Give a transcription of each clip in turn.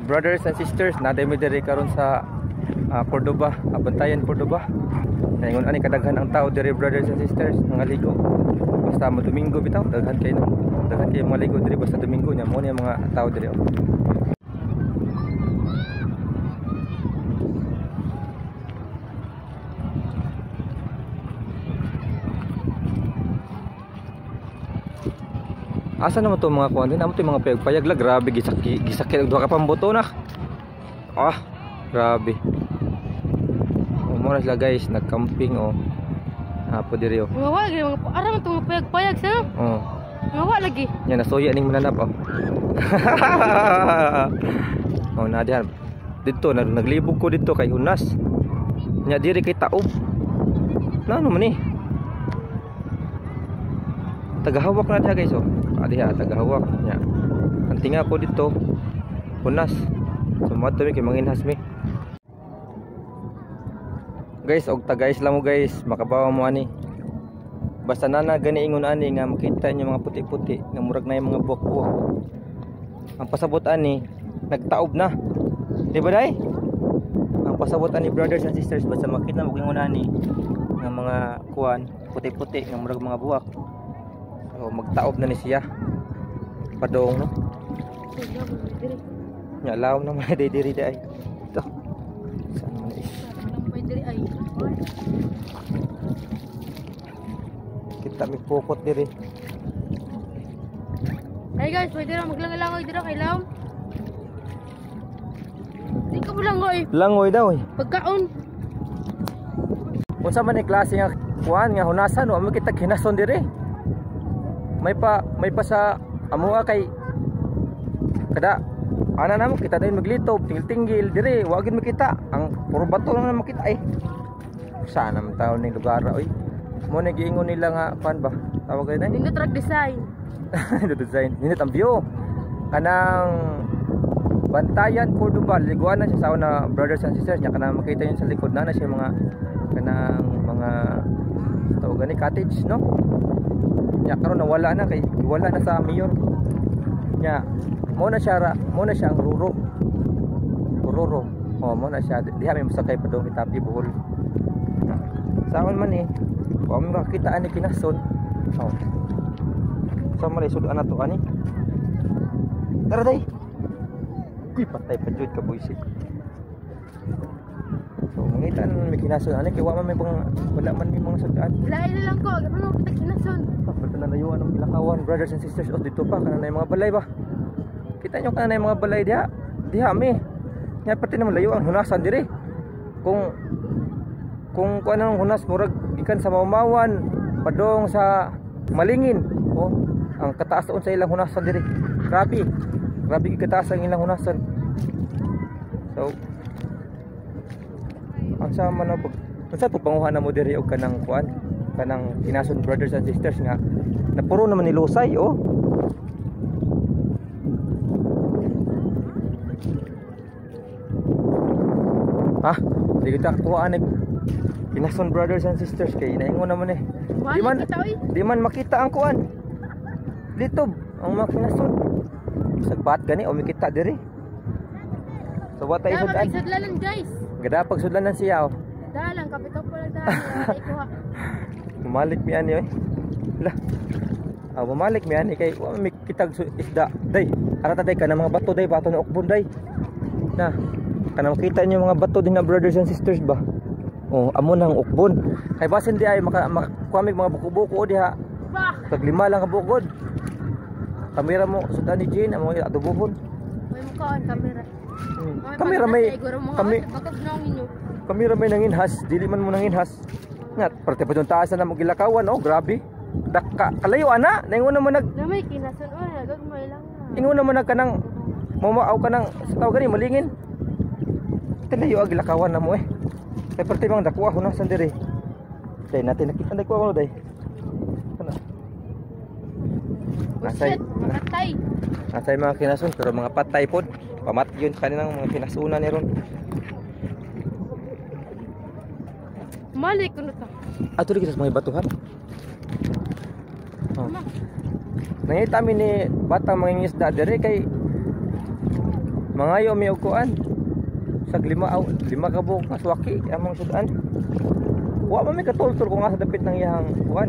Brothers and sisters, naday mi diri karon sa Cordoba, Abantayan, Cordoba. Ngayon ani kadaghan ang tao diri, brothers and sisters, mga ligo. Basta mo Domingo bitaw, daghan kay no. Daghan kay mga ligo diri basta Domingo nya mo ni mga tao diri. Asa naman to mga kuan din? Amo to mga payag la, grabe gisakit duha ka pambuto na. Grabe. Mura sila guys, nag-camping Apo diri Ngawa lagi mga aram to mga payag sa. Ngawa lagi. Nya nasuya ning mananap na dihan. Dito naglibog ko dito kay Hunas. Nya diri kay Taob. Ano man ni? Tagahawak na diha guys diha tagahawak nya. Anting ako dito Hunas. Sumato mi kay manginhas mi. Guys, og taga-isla mo guys, makabawa mo ani. Basta nana gani ingon ani nga makita niyo mga puti-puti nga murag na yung mga buwak-buwak. Ang pasabot ani nagtaob na. Di ba day? Ang pasabot ani brothers and sisters, basta makita mo ingon ani nga mga kuan puti-puti nga murag mga buwak. So magtaob na ni siya. Padong no. Nya laom na mga diri day. Ito. Saan man is? Kita may pukot diri. Hey guys, pwede na maglangoy dito kay Laom. Di ka mo langoy. Langoy daw Pagkaon. Unsa man ni klase nga kuan nga hunasan o amo kita hinason diri. May pa sa amoa kay kada ana namo kita din maglitob tingil-tingil diri, wa gid makita. Ang puro bato lang na makita Sana man taon ning lugar oy. Mo na giingon nila nga pan ba? Tawag kay na? Nindot track design. Nindot design. Nindot ang view. Kanang Bantayan, Cordoba, liguan na siya sa una brothers and sisters nya kanang makita yun sa likod na siya mga kanang mga tawag ni cottage no. Nya karon nawala na kay wala na sa mayor. Nya mo na siya ang ruro. Mo na siya diha may masakay padong itapi buhol. Saan man kung makita ani kinason. Sa malay sudan na to ani. Tara day. Patay pa jud ka buisit. So mangita na may kinason ani kay wa man may wala man may mga sudan. Lain na lang ko, ano kita kinason. Pagka na layuan ng Pilakawan, brothers and sisters dito pa kana na mga balay ba. Kita nyo kana na mga balay diha mi. Nya pati naman layo ang hunasan diri. Kung anong hunas murag gikan sa Maumawan padong sa Malingin ang kataas doon sa ilang hunasan diri. Grabe kataas ang ilang hunasan. So ang sama na unsa to panguha na mo diri og kanang kuan kanang kinason brothers and sisters nga napuro naman ni Lusay di kita kuha kinason brothers and sisters kay naingon naman di man makita ang kuan litob ang mga kinason sagbat gani o makita diri so what ay sudlanan guys gada pag sudlanan siya dalang kapito po lang dalang ikuha mamalik mi ani mamalik mi ani kay wa mi kitag isda day arata day kana mga bato ni Okbon day na kana makita niyo mga bato din na brothers and sisters ba amo nang Okbon kay basin di ay makakuamig mga buko-buko diha tag 5 lang ka bukod kamera mo sudan ni Jane amo adubohon may mukaan kamera kamera may nanginhas dili man mo nanginhas nga parte pa taas na mo gilakawan grabe kalayo ana naingon naman may kinason gagmay lang ingon naman kanang mamaaw kanang sa tawag gani Malingin layo ag gilakawan na mo kay parte bang dakuha hunasan diri day natin nakita dakuha mo day kana nasay mga kinason pero mga patay pod pamat yun kaninang mga kinasunan ni ron malik kuno ta ato rin sa mga batuhan nangita mi ni batang mga isda diri kay Mangayo mi og kuan. Sag lima ka buok nga swaki among sudan. Wa man mi katultol kung asa dapit ng iyang kuan.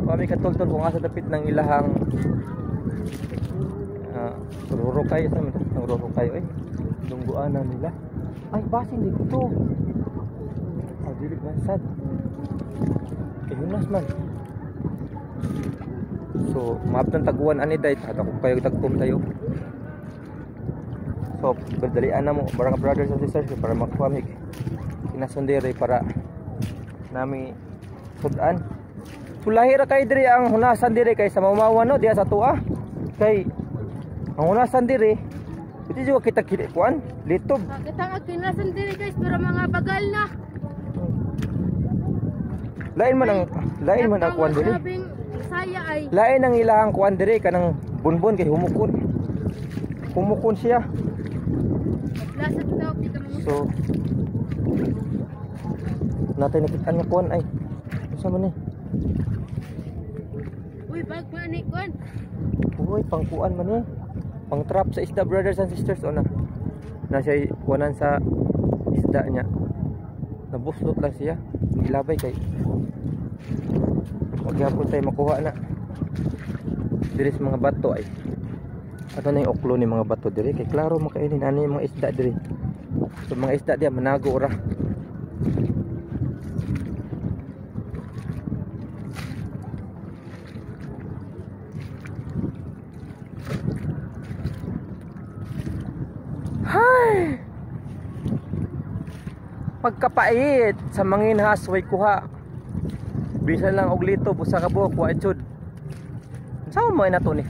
Wa mi katultol kung asa dapit ng ilahang ruro kayo sa mga ruro kayo lungguanan nila. Ay basin dito. Dili man sad. Kayunas man. So, maaptan taguan ani day tada ko kayo tagpum tayo. So, berdalian na mo mga brothers and sisters para makuha mig kinasundere para nami sudan. Sulahi ra kay diri ang hunasan diri kay sa mamawan no diya sa tuwa. Kay ang hunasan diri iti juga kita kili kuan litob. Kita nga kinasan diri guys pero mga bagal na. Lain man ang kuan diri. Saya ay. Lain ang ilahang kuan diri kanang bunbun kay humukon. Humukon siya. Lasat daw kita mo. So natin nakita niya kuan ay. Unsa man ni? Uy, bag pa ni kuan. Uy, pangkuan man ni. Pang trap sa isda brothers and sisters ona. Na siya kuanan sa isda niya. Nabuslot lang siya. Ilabay kay magyapon tayo makuha na diri sa mga bato ay ato na yung oklo ni mga bato diri kay klaro makainin ano yung mga isda diri so mga isda diya manago ra hay pagkapait sa manginhas way kuha bisan lang og lito busa ka buok wa jud. Sao mo na to ni?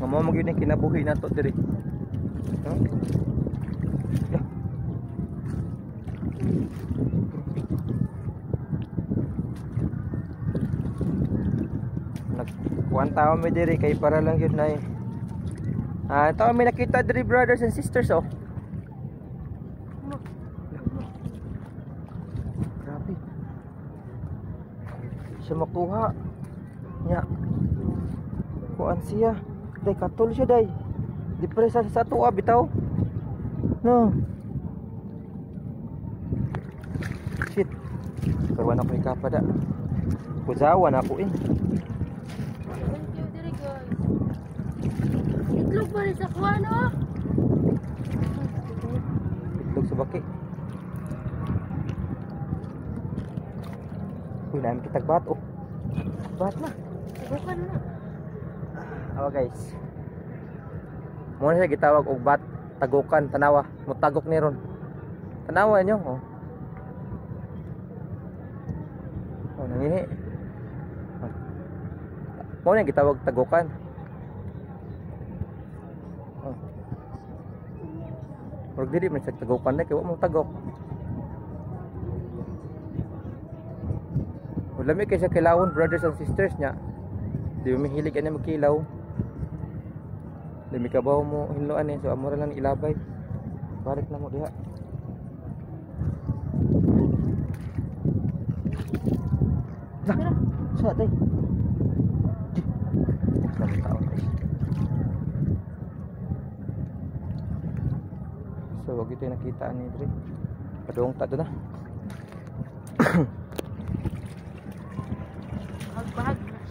Mamo mo gyud ni kinabuhi nato diri. No? Yeah. Nagkuan tawo mi diri kay para lang gyud nay. Tawo mi nakita diri brothers and sisters oh. Siya makuha nya kuan siya day katol siya day depresa sa tuwa bitaw no shit kawan ako ikapada kuzawan ako Thank you diri guys. Itlog ba rin sa kuan oh? itlog sa baki. Uy, namin kitag bat oh. Bat na. Bukan na. Guys. Muna siya gitawag og bat tagukan tanawa. Mutagok ni ron. Tanawa nyo oh. Oh, nangihi. Muna gitawag tagukan. Oh. Murag dili man sa tagukan na kay wa mo tagok. Lami kaysa kilawon brothers and sisters niya. Di mo mahilig ani magkilaw. Lami kabaw mo hinloan ni so amora lang ilabay. Balik na mo diha. Nah, sa tay. So wag ito nakita ni Dre. Padung ta na.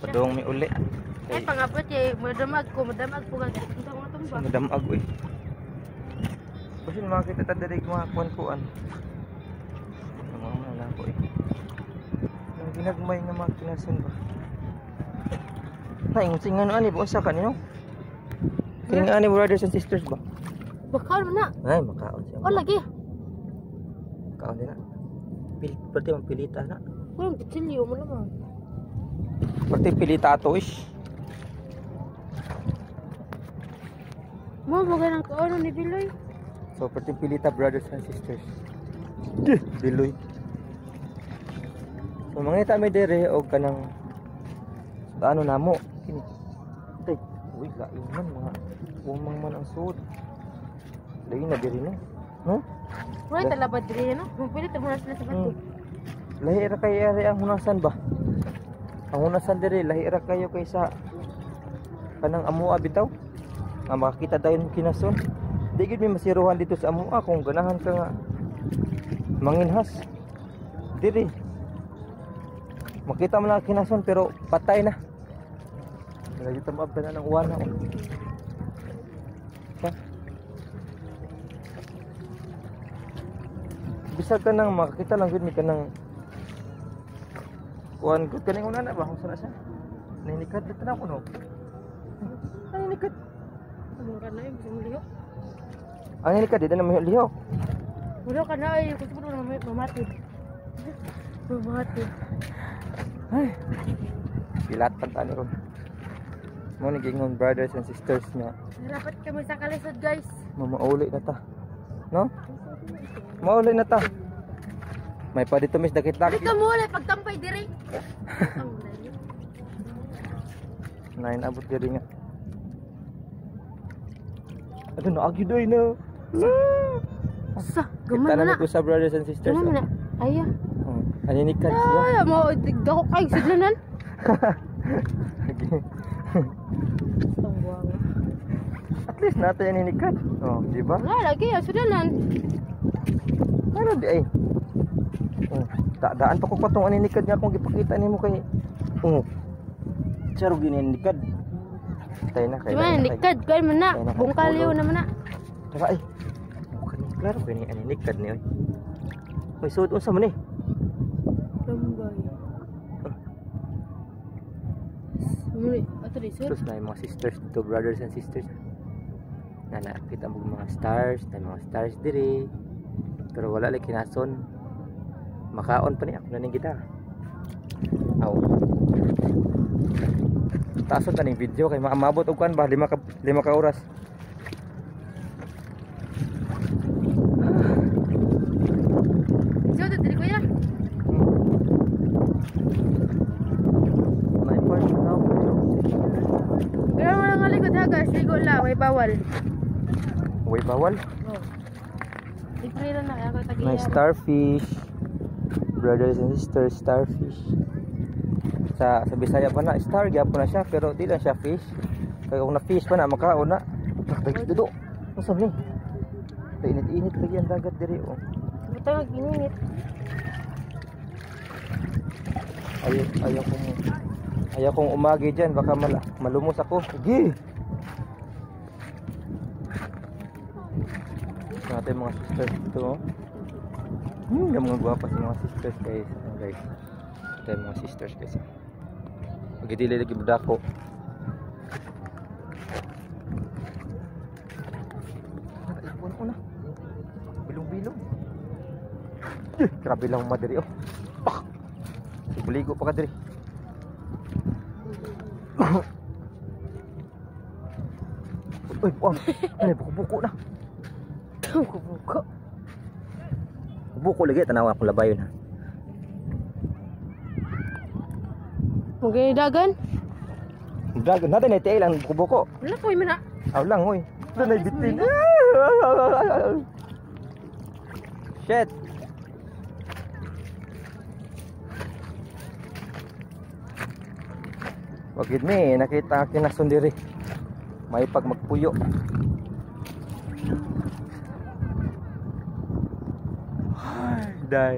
Padung mi uli. Ay pangapot eh, madamag po gagawin. Unsa mo tong ba? Madamag oy. Basin makita ta diri mga kuan-kuan. Mga na ko eh. Ang ginagmay nga makinasan ba? Nay, singan ani ba usa kanino? Kini ani brothers and sisters ba? Bakal mo na. Ay, makaon siya. O lagi. Makaon din na. Pati ang pilita na. Walang kitsilyo mo naman. Pati pilita ato ish. Mo bagay ng kaano ni Biloy. So, pati pilita brothers and sisters. Biloy. So, mangita may dere o kanang ano na mo. Kini. Tay, uy, lain man mga umang man ang suod. Lain na diri no. No? Wala talabad diri no. Pwede ta muna sila sa bato. Lahi ra kay ari ang hunasan ba? Ang hunasan diri lahi ra kayo kaysa kanang amua bitaw. Nga makakita dayon kinason. Di gid may masiruhan dito sa amo kung ganahan ka nga manginhas. Diri. Makita mo lang kinason pero patay na. Lagi tamab na ng uwan ako. Ha? Bisa ka nang makita lang gud mi kanang uwan gud kaning una na ba kung sana siya. Nahinikad dito na ko no. Nahinikad. Ano ka na yung gusto mo liho? Ang hinikad dito na may liho. Wala ka na ay gusto mo na mamatid. Mamatid. Ay. Pilat pa tani ron. Mo ni gingon brothers and sisters niya. Dapat kami sa kalisod guys. Mamauli na ta. No? Mauli na ta. May pa dito mis dakit-dakit. Dito mo ulit pagtampay diri. Nain abot diri nga. Aduh naagi doy na. Sa, gaman Kita na. na ko sa brothers and sisters. Gaman na. Aya. Aninikad siya. Ay, mo dako kay sidlanan. Tawang. At least natin aninikad. Oh, di ba? Wala lagi ya sidlanan. Ano di ay? Oh, daan pa ko patong aninikad nga akong gipakita nimo kay. Oh. Charo gininikad. Tay na kay. Cuma nikad kay man na. Bungkaliw naman na. Tara ay. Klaro kini aninikad ni oy. May suot unsa man ni? Lambay. Muli, ato di sur. Terus na yung mga sisters dito, brothers and sisters. Na nakita mo mga stars, na mga stars diri. Pero wala lang kinason. Makaon pa niya ako na ning gitar. Aw. Tason ta ning video kay maamabot og kan ba 5 ka oras. So, dito ko ya. May part now. Pero wala nga likod ha guys, ligo lang, may bawal. Way bawal. Oh. Libre lang na kaya ko tagi. May starfish. Brothers and sisters, starfish. Sa Bisaya pa na star gyapon na siya pero di lang siya fish. Kaya kung na fish pa na makaon na. Dagdag dudo. Unsa ni? Init-init lagi ang dagat diri oh. Butang ginit. Ayaw kong umagi dyan, baka malumos ako. Sige! Ito natin mga sisters dito. Yung mga guwapas ng mga sisters guys. Ito yung mga sisters guys. Magdili lagi budako. Nakaipon ko na. Bilong-bilong. Grabe lang madiri oh. Buligo pa ka diri. Uy, buang. Ay, buko-buko na. Buko. Buko lagi tanaw akong labayon ha. Mugay dagan. Dragon natin ay lang buko-buko. Wala ko man na. Aw lang oy. Doon ay bitin. Shit. Wagid mi nakita kinason diri. May pag magpuyo. Ay, dai.